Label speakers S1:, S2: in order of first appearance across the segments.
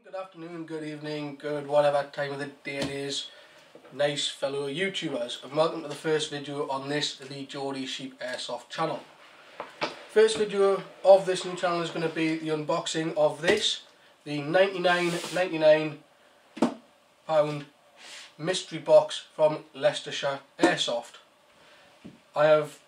S1: Good afternoon, good evening, good whatever time of the day it is, nice fellow YouTubers, and welcome to the first video on this, the Geordie Sheep Airsoft channel. First video of this new channel is going to be the unboxing of this, the £99.99 mystery box from LeicesterAirsoft. I have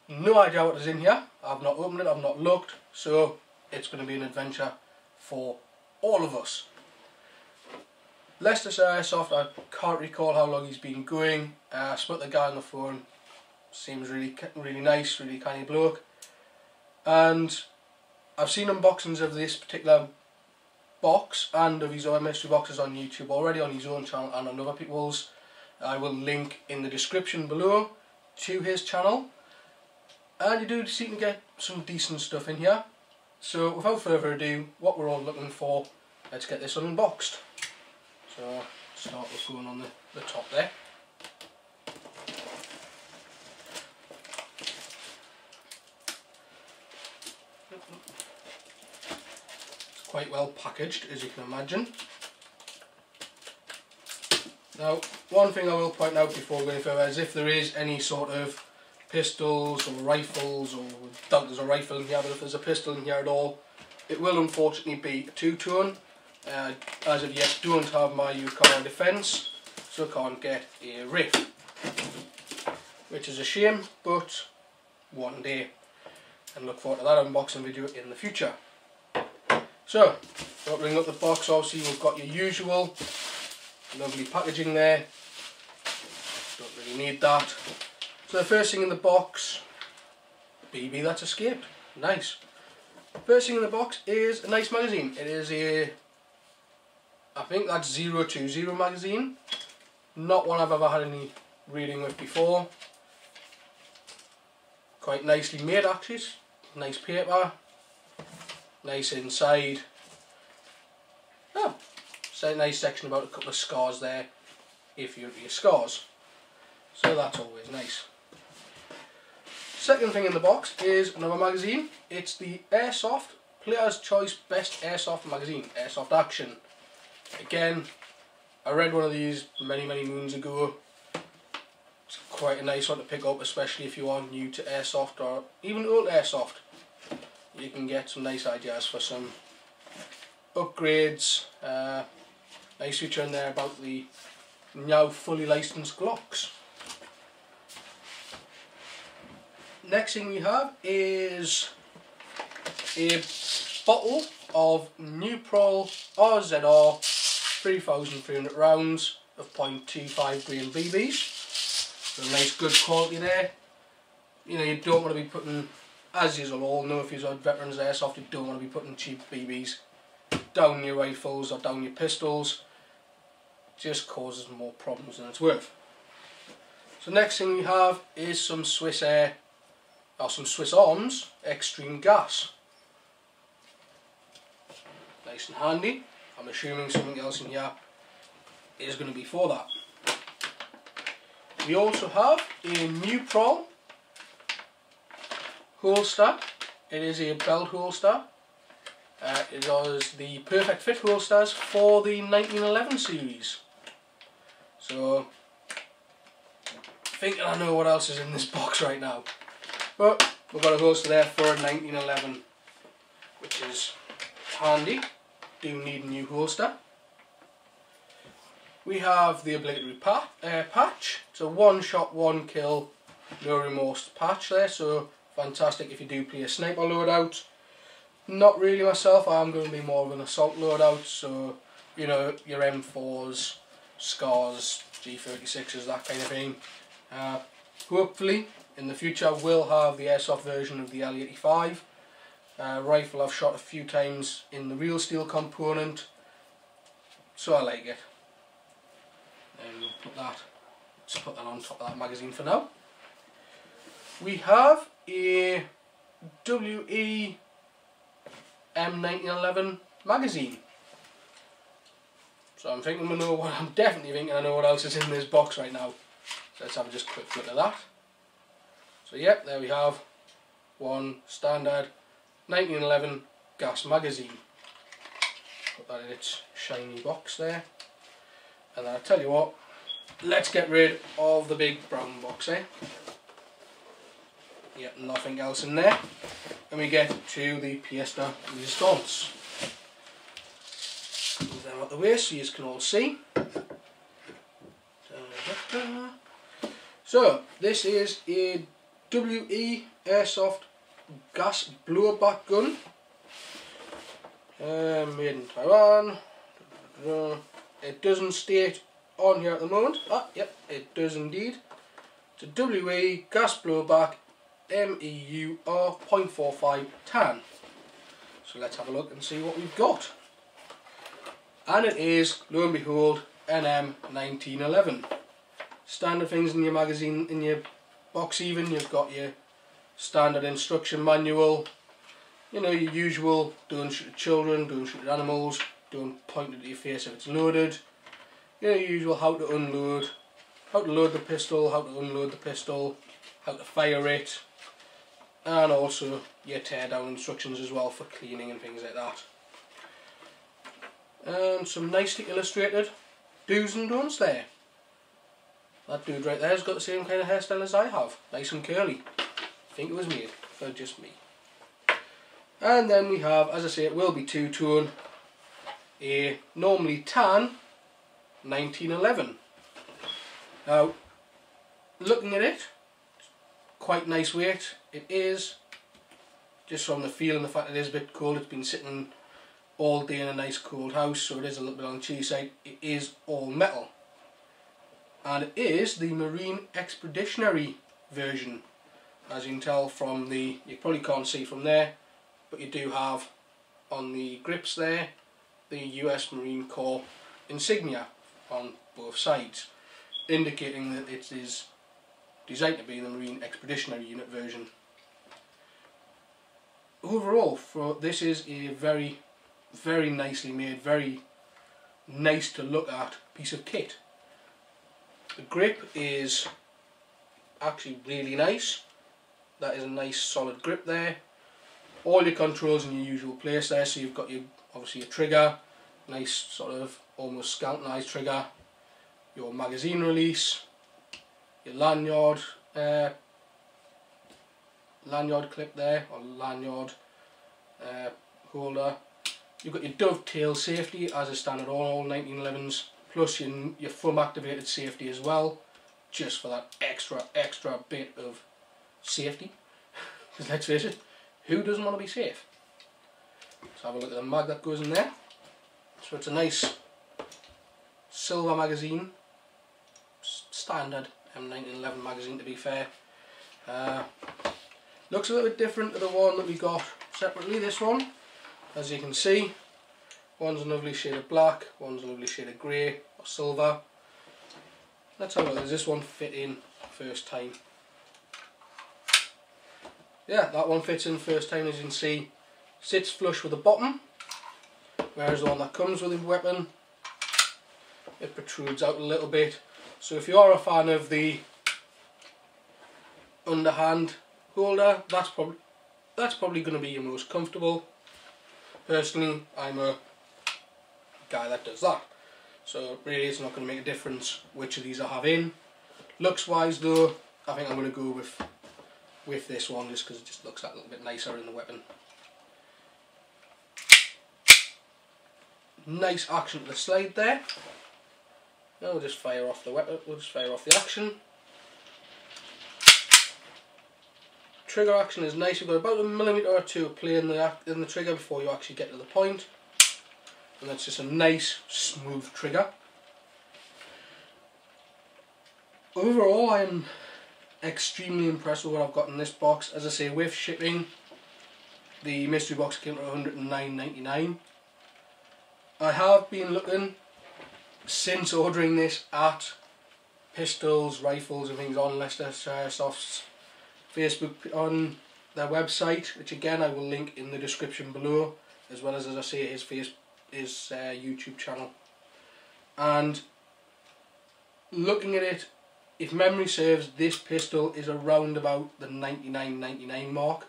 S1: no idea what is in here. I've not opened it, I've not looked, so it's going to be an adventure for all of us. LeicesterAirsoft, I can't recall how long he's been going. I spoke to the guy on the phone, seems really nice, really canny bloke. And I've seen unboxings of this particular box and of his other mystery boxes on YouTube already, on his own channel and on other people's. I will link in the description below to his channel. And you do seem to get some decent stuff in here. So without further ado, what we're all looking for, let's get this unboxed. So start with going on the top there. It's quite well packaged, as you can imagine. Now, one thing I will point out before going further is if there is any sort of pistols or rifles, or I doubt there's a rifle in here, but if there's a pistol in here at all, it will unfortunately be a two-tone. As of yet, don't have my UCAR defence, so can't get a RIF, which is a shame, but one day, and look forward to that unboxing video in the future. So, opening up the box, obviously we've got your usual lovely packaging there. Don't really need that. So the first thing in the box, BB that's escaped, nice. First thing in the box is a nice magazine. It is a, I think that's 020 magazine, not one I've ever had any reading with before. Quite nicely made actually, nice paper, nice inside. Oh, so a nice section about a couple of scars there, if you're into your scars. So that's always nice. Second thing in the box is another magazine. It's the Airsoft Player's Choice Best Airsoft Magazine, Airsoft Action. Again, I read one of these many moons ago. It's quite a nice one to pick up, especially if you are new to Airsoft or even old Airsoft. You can get some nice ideas for some upgrades. Nice feature in there about the now fully licensed Glocks. Next thing we have is a bottle of Neutral RZR 3,300 rounds of .25 grain BBs. So nice good quality there. You know, you don't want to be putting, as you all know if you're veterans of Airsoft, you don't want to be putting cheap BBs down your rifles or down your pistols. It just causes more problems than it's worth. So next thing we have is some Swiss Arms Extreme Gas. Nice and handy. I'm assuming something else in here is going to be for that. We also have a Neutral holster. It is a belt holster. It is the perfect fit holsters for the 1911 series. So, thinking I know what else is in this box right now. But we've got a holster there for a 1911, which is handy. Do need a new holster. We have the obligatory patch. It's a one shot, one kill, no remorse patch there, so fantastic if you do play a sniper loadout. Not really myself, I'm going to be more of an assault loadout, so you know, your M4s, Scars, G36s, that kind of thing. Hopefully in the future we'll have the Airsoft version of the L85. Rifle I've shot a few times in the real steel component, so I like it. And we'll put that, let's put that on top of that magazine for now. We have a WE M1911 magazine. So I'm definitely thinking I know what else is in this box right now. So let's have a just quick look at that. So yep, there we have one standard 1911 gas magazine. put that in its shiny box there. And then I tell you what, let's get rid of the big brown box, eh? Yeah, nothing else in there. And we get to the pièce de résistance. Move them out the way so you can all see. So, this is a WE Airsoft gas blowback gun. Made in Taiwan. It doesn't state on here at the moment. Ah, yep, it does indeed. It's a WE gas blowback MEUR .45 tan. So let's have a look and see what we've got. And it is, lo and behold, NM 1911. Standard things in your magazine, in your box even. You've got your standard instruction manual. You know, your usual, don't shoot at children, don't shoot at animals, don't point it at your face if it's loaded. You know, your usual how to unload, how to load the pistol, how to unload the pistol, how to fire it, and also your tear down instructions as well for cleaning and things like that. And some nicely illustrated do's and don'ts there. That dude right there has got the same kind of hairstyle as I have, nice and curly. I think it was made for just me. And then we have, as I say, it will be two-tone, a normally tan 1911. Now, looking at it, quite nice weight. It is, just from the feel and the fact it is a bit cold. It's been sitting all day in a nice cold house, so it is a little bit on the cheesy side. It is all metal, and it is the Marine Expeditionary version, as you can tell from the, you probably can't see from there, but you do have on the grips there the US Marine Corps insignia on both sides, indicating that it is designed to be the Marine Expeditionary Unit version. Overall, this is a very, very nicely made, very nice to look at piece of kit. The grip is actually really nice. That is a nice solid grip there. All your controls in your usual place there, so you've got your, obviously your trigger, nice sort of almost scalp-knife trigger, your magazine release, your lanyard clip there, or lanyard holder. You've got your dovetail safety as a standard on all 1911s, plus your thumb activated safety as well, just for that extra bit of safety. Because let's face it, who doesn't want to be safe? Let's have a look at the mag that goes in there. So it's a nice silver magazine, standard M1911 magazine to be fair. Looks a little bit different to the one that we got separately, this one. As you can see, one's a lovely shade of black, one's a lovely shade of grey or silver. Let's have a look, does this one fit in first time? Yeah, that one fits in first time, as you can see. Sits flush with the bottom, whereas the one that comes with the weapon, it protrudes out a little bit. So if you are a fan of the underhand holder, that's probably going to be your most comfortable. Personally, I'm a guy that does that, so really it's not going to make a difference which of these I have in. Looks wise though, I think I'm going to go with this one, just because it just looks that little bit nicer in the weapon. Nice action to the slide there. Now we'll just fire off the weapon. We'll just fire off the action. Trigger action is nice. You've got about a millimetre or two of play in the trigger before you actually get to the point, and that's just a nice smooth trigger. Overall, I am extremely impressed with what I've got in this box. As I say, with shipping, the mystery box came to $109.99. I have been looking since ordering this at pistols, rifles and things on LeicesterAirsoft's Facebook, on their website, which again I will link in the description below, as well as I say, his YouTube channel. And looking at it, if memory serves, this pistol is around about the $99.99 mark.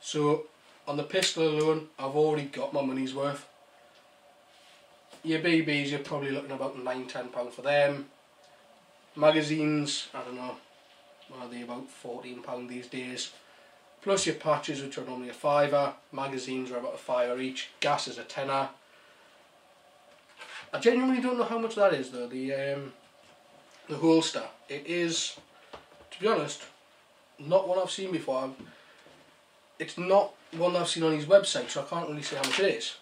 S1: So on the pistol alone, I've already got my money's worth. Your BBs, you're probably looking about £9–10 for them. Magazines, I don't know, what are they, about £14 these days. Plus your patches, which are normally a £5. Magazines are about a £5 each. Gas is a £10. I genuinely don't know how much that is though, the holster. It is, to be honest, not one I've seen before. It's not one I've seen on his website, so I can't really say how much it is.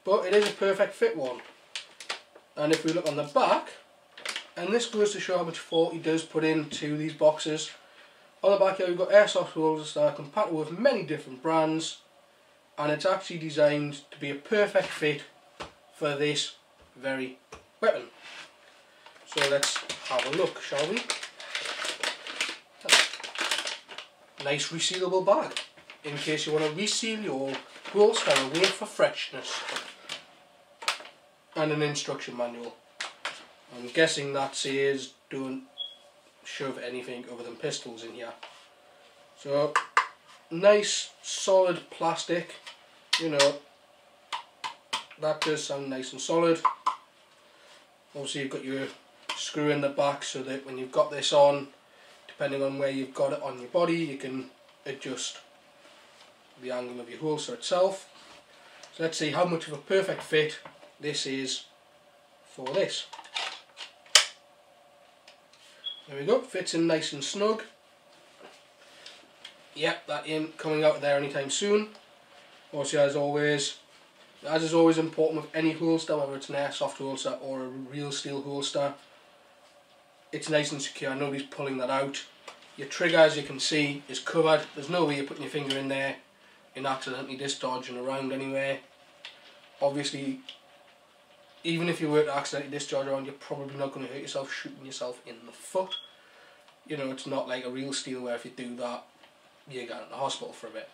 S1: But it is a perfect fit one. And if we look on the back, and this goes to show how much thought he does put into these boxes. On the back here we've got Airsoft holders that are compatible with many different brands, and it's actually designed to be a perfect fit for this very weapon. So let's have a look, shall we? Nice resealable bag, in case you want to reseal your holster away for freshness. And an instruction manual. I'm guessing that says don't shove anything other than pistols in here. So, nice solid plastic, you know, that does sound nice and solid. Obviously you've got your screw in the back so that when you've got this on, depending on where you've got it on your body, you can adjust the angle of your holster itself. So let's see how much of a perfect fit this is for this. There we go, fits in nice and snug. Yep, that ain't coming out of there anytime soon. Also, as is always important with any holster, whether it's an airsoft holster or a real steel holster, it's nice and secure, nobody's pulling that out. Your trigger, as you can see, is covered. There's no way you're putting your finger in there and accidentally discharging around anywhere. Obviously, even if you were to accidentally discharge around, you're probably not going to hurt yourself shooting yourself in the foot. You know, it's not like a real steel where if you do that, you're going to the hospital for a bit.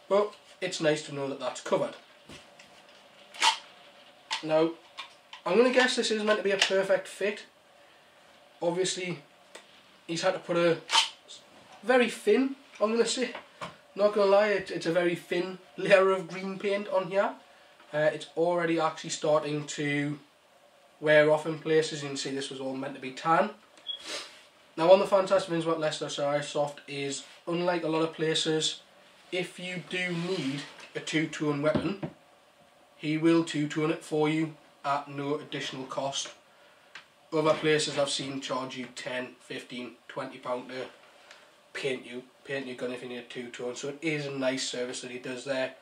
S1: But it's nice to know that that's covered. Now, I'm going to guess this is meant to be a perfect fit. Obviously, he's had to put a very thin, I'm going to say, not going to lie, it's a very thin layer of green paint on here. It's already actually starting to wear off in places. You can see this was all meant to be tan. Now, one of the fantastic things about LeicesterAirsoft is, unlike a lot of places, if you do need a two-tone weapon, he will two-tone it for you at no additional cost. Other places I've seen charge you £10, £15, £20 to paint your gun if you need a two-tone. So it is a nice service that he does there.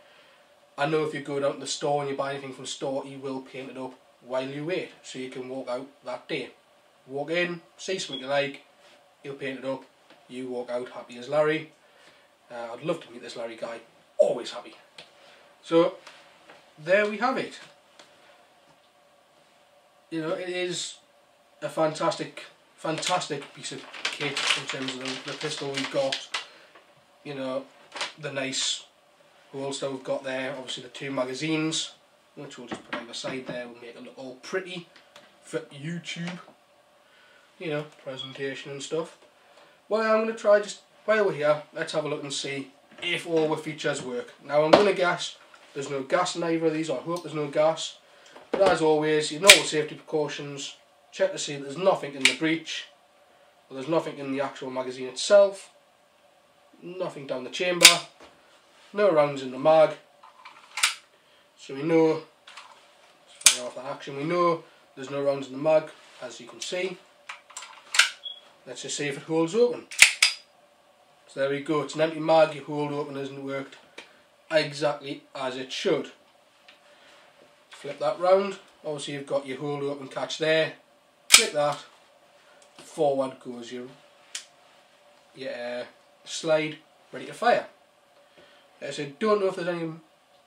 S1: I know if you go down to the store and you buy anything from the store, he will paint it up while you wait, so you can walk out that day. Walk in, see something you like, he'll paint it up, you walk out happy as Larry. I'd love to meet this Larry guy, always happy. So, there we have it. You know, it is a fantastic piece of kit in terms of the pistol we've got. You know, the nice holster we've got there, obviously the two magazines, which we'll just put either side there, we'll make it look all pretty for YouTube, you know, presentation and stuff. Well, I'm going to try, just while we're here, let's have a look and see if all the features work. Now I'm going to guess there's no gas in either of these, or I hope there's no gas, but as always, you know all the safety precautions, check to see that there's nothing in the breech, or there's nothing in the actual magazine itself, nothing down the chamber, no rounds in the mag, so we know, let's fire off that action, we know there's no rounds in the mag, as you can see. Let's just see if it holds open. So there we go, it's an empty mag, your hold open hasn't worked exactly as it should. Flip that round, obviously you've got your hold open catch there, click that, forward goes your slide, ready to fire. So I don't know if there's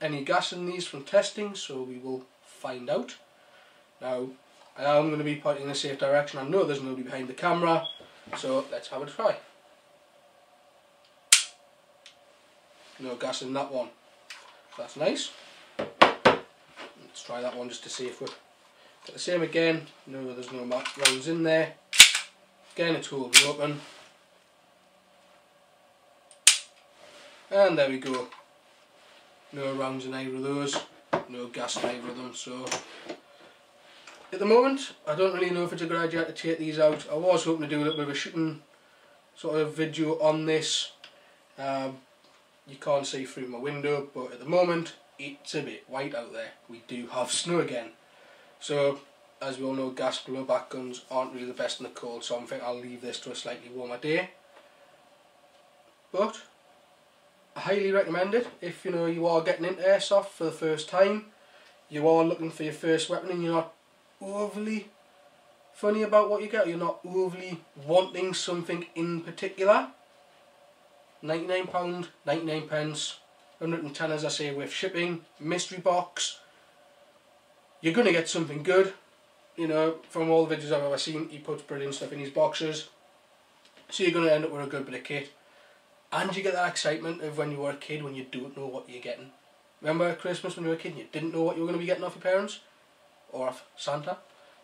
S1: any gas in these from testing, so we will find out. Now, I am going to be pointing in a safe direction. I know there's nobody behind the camera, so let's have a try. No gas in that one. That's nice. Let's try that one just to see if we're got the same again. No, there's no rounds in there. Again, it's holding open. And there we go. No rounds in either of those. no gas in either of them. So at the moment I don't really know if it's a good idea to take these out. I was hoping to do a little bit of a shooting sort of video on this. You can't see through my window, but at the moment it's a bit white out there. We do have snow again. So as we all know, gas blowback guns aren't really the best in the cold, so I think I'll leave this to a slightly warmer day. But I highly recommend it if you are getting into airsoft for the first time, you are looking for your first weapon and you're not overly funny about what you get, you're not overly wanting something in particular. £99, 99 pence, 110 as I say with shipping, mystery box. You're going to get something good. From all the videos I've ever seen, he puts brilliant stuff in his boxes. So you're going to end up with a good bit of kit. And you get that excitement of when you were a kid when you don't know what you're getting. Remember at Christmas when you were a kid and you didn't know what you were going to be getting off your parents? Or off Santa?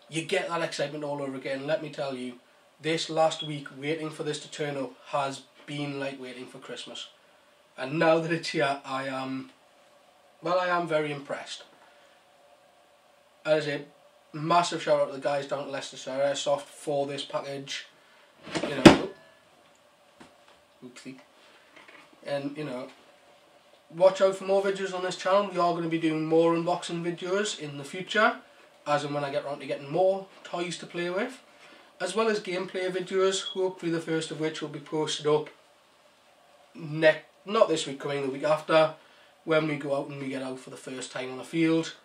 S1: You get that excitement all over again. Let me tell you, this last week waiting for this to turn up has been like waiting for Christmas. And now that it's here, I am very impressed. As a massive shout out to the guys down at LeicesterAirsoft for this package. Oopsie. And watch out for more videos on this channel. We are going to be doing more unboxing videos in the future, as and when I get around to getting more toys to play with, as well as gameplay videos, hopefully the first of which will be posted up not this week coming, the week after, when we go out and we get out for the first time on the field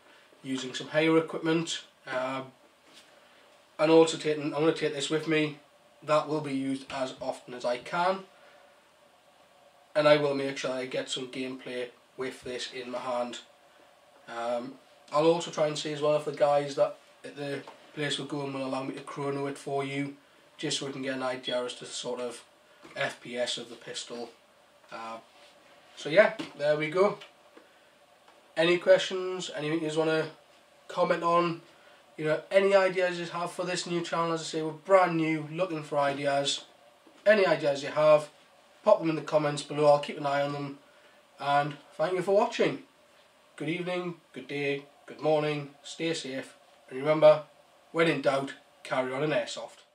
S1: using some higher equipment. And also I'm going to take this with me. That will be used as often as I can, and I will make sure I get some gameplay with this in my hand. I'll also try and see as well if the guys that at the place we're going will allow me to chrono it for you, just so we can get an idea as to the sort of FPS of the pistol. So yeah, there we go. Any questions, anything you just want to comment on, any ideas you have for this new channel? As I say, we're brand new, looking for ideas. Any ideas you have, pop them in the comments below. I'll keep an eye on them. And thank you for watching. Good evening, good day, good morning, stay safe, and remember, when in doubt, carry on an airsoft.